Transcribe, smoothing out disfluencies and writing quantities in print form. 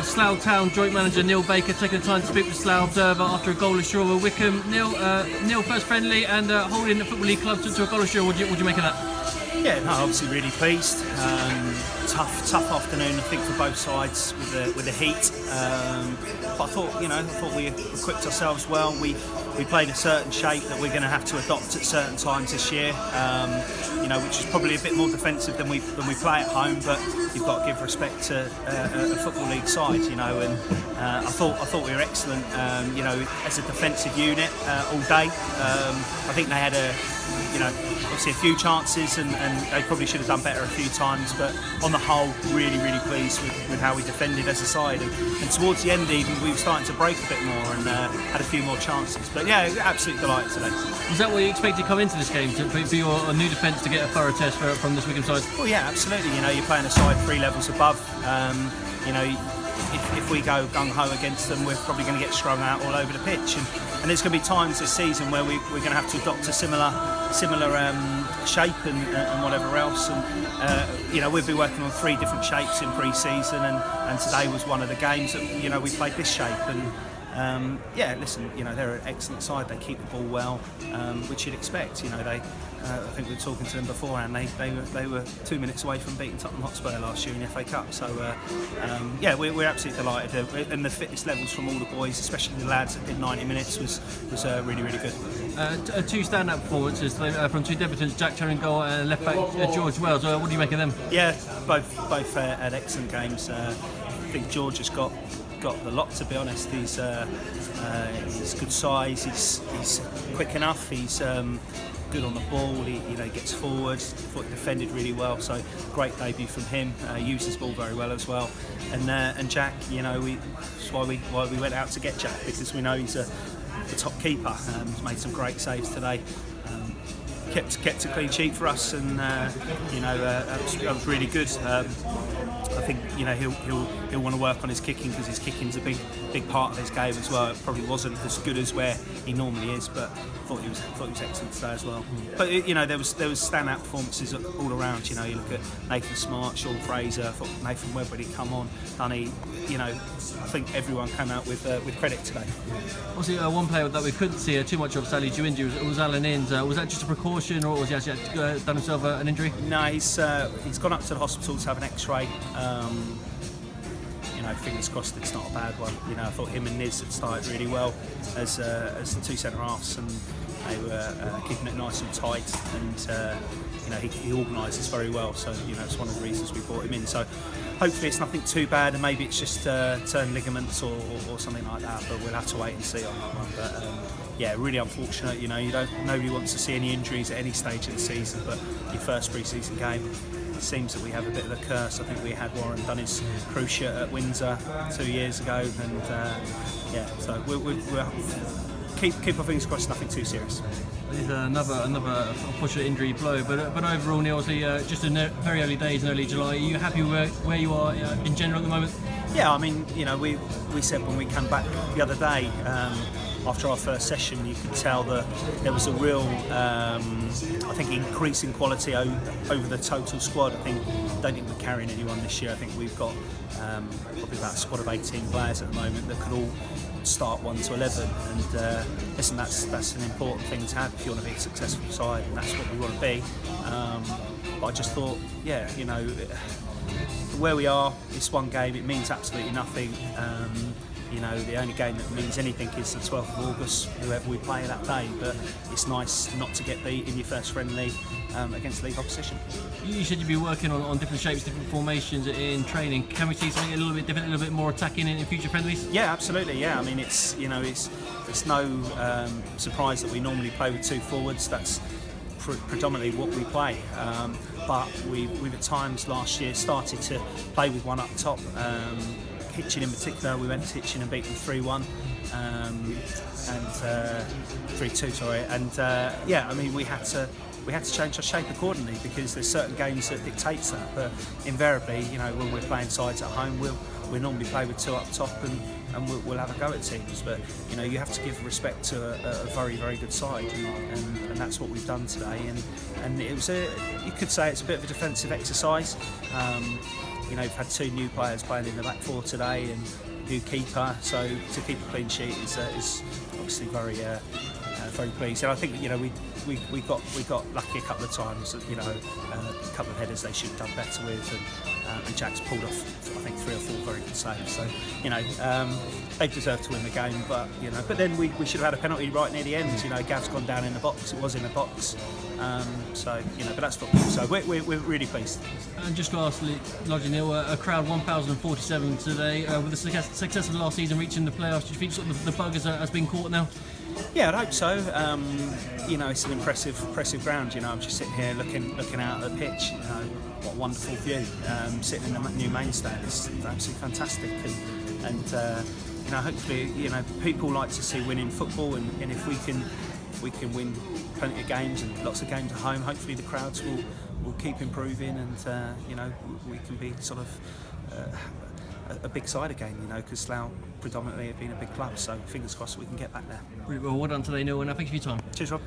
have Slough Town joint manager Neil Baker taking the time to speak with Slough Observer after a goalless draw with Wycombe. Neil, first friendly and holding the Football League club to a goalless draw. What do you make of that? Yeah, no, obviously really pleased. Tough afternoon, I think, for both sides with the heat. But I thought we equipped ourselves well. We played a certain shape that we're going to have to adopt at certain times this year. Which is probably a bit more defensive than we play at home. But you've got to give respect to a Football League side, and I thought we were excellent. As a defensive unit all day. I think they had obviously a few chances and they probably should have done better a few times, but on the whole really pleased with how we defended as a side, and towards the end even we were starting to break a bit more and had a few more chances, but yeah, absolutely delighted today. Was that what you expected to come into this game, for your new defence to get a thorough test from this Wycombe side? Well, yeah, absolutely. You're playing a side 3 levels above. If we go gung-ho against them, we're probably going to get strung out all over the pitch, and there's going to be times this season where we're going to have to adopt a similar shape and whatever else, and we've been working on 3 different shapes in pre-season, and today was one of the games that we played this shape, and they're an excellent side. They keep the ball well, which you'd expect. I think we were talking to them beforehand. They were 2 minutes away from beating Tottenham Hotspur last year in the FA Cup. So we're absolutely delighted. And the fitness levels from all the boys, especially the lads that did 90 minutes, was really good. 2 stand-up performances from 2 debutants, Jack Cherry in goal and left back George Wells. What do you make of them? Yeah, both had excellent games. I think George has got the lot, to be honest. He's good size. He's quick enough. He's good on the ball. He gets forward. Thought he defended really well. So great debut from him. Used his ball very well as well. And Jack, that's why we went out to get Jack, because we know he's a top keeper. He's made some great saves today. Kept a clean sheet for us, and that was really good. I think he'll want to work on his kicking, because his kicking's a big part of his game as well. It probably wasn't as good as where he normally is, but thought he was excellent today as well. But there was standout performances all around. You look at Nathan Smart, Sean Fraser. I thought Nathan Webb, when he come on, Dunny. I think everyone came out with credit today. Obviously, one player that we couldn't see too much of, sadly, due injury was Alan Innes. Was that just a precaution, or was he actually done himself an injury? No, he's gone up to the hospital to have an X-ray. Fingers crossed it's not a bad one. I thought him and Niz had started really well as the 2 centre halves, and they were keeping it nice and tight, and he organises very well. So it's one of the reasons we brought him in. So hopefully it's nothing too bad, and maybe it's just turned ligaments or something like that. But we'll have to wait and see on that one. But really unfortunate. Nobody wants to see any injuries at any stage of the season, but your first pre-season game. It seems that we have a bit of a curse. I think we had Warren done his cruciate at Windsor 2 years ago, and so we'll keep our fingers crossed. Nothing too serious. It's another unfortunate injury blow, but overall, Neil, obviously, just in very early days in early July, are you happy with where you are in general at the moment? Yeah, I mean, we said when we came back the other day. After our first session, you could tell that there was a real, I think, increase in quality over the total squad. I don't think we're carrying anyone this year. I think we've got probably about a squad of 18 players at the moment that could all start 1 to 11. And listen, that's an important thing to have if you want to be a successful side, and that's what we want to be. But I just thought, where we are, this one game, it means absolutely nothing. The only game that means anything is the 12th of August, whoever we play that day. But it's nice not to get beat in your first friendly against league opposition. You said you'd be working on different shapes, different formations in training. Can we see something a little bit different, a little bit more attacking in future friendlies? Yeah, absolutely. Yeah, I mean, it's no surprise that we normally play with 2 forwards. That's predominantly what we play. But we've at times last year started to play with 1 up top. Hitchin in particular, we went to Hitchin and beat them 3-1 and 3-2, sorry. And I mean, we had to change our shape accordingly, because there's certain games that dictates that. But invariably, when we're playing sides at home, we'll normally play with 2 up top, and we'll have a go at teams. But you have to give respect to a very, very good side, and that's what we've done today. And it was you could say it's a bit of a defensive exercise. you know, we've had 2 new players playing in the back 4 today and new keeper. So to keep a clean sheet is obviously very pleased. And I think, you know, we got lucky a couple of times. You know, a couple of headers they should have done better with, and Jack's pulled off, I think, 3 or 4 very good saves. So, you know, they've deserved to win the game. But you know, but then we should have had a penalty right near the end. You know, Gav's gone down in the box. It was in the box. So you know, but that's football. So we're really pleased. And just lastly, Lodging Neil, a crowd 1,047 today. With the success of the last season reaching the playoffs, do you think sort of the bug has been caught now? Yeah, I hope so. You know, it's an impressive ground. You know, I'm just sitting here looking out at the pitch. You know, what a wonderful view. Sitting in the new main stand is absolutely fantastic. And you know, hopefully, you know, people like to see winning football, and if we can win plenty of games and lots of games at home, hopefully the crowds will keep improving, and you know, we can be sort of a big side again, you know, because Slough predominantly have been a big club, so fingers crossed we can get back there. Well done today, Neil, and thank you for your time. Cheers, Rob.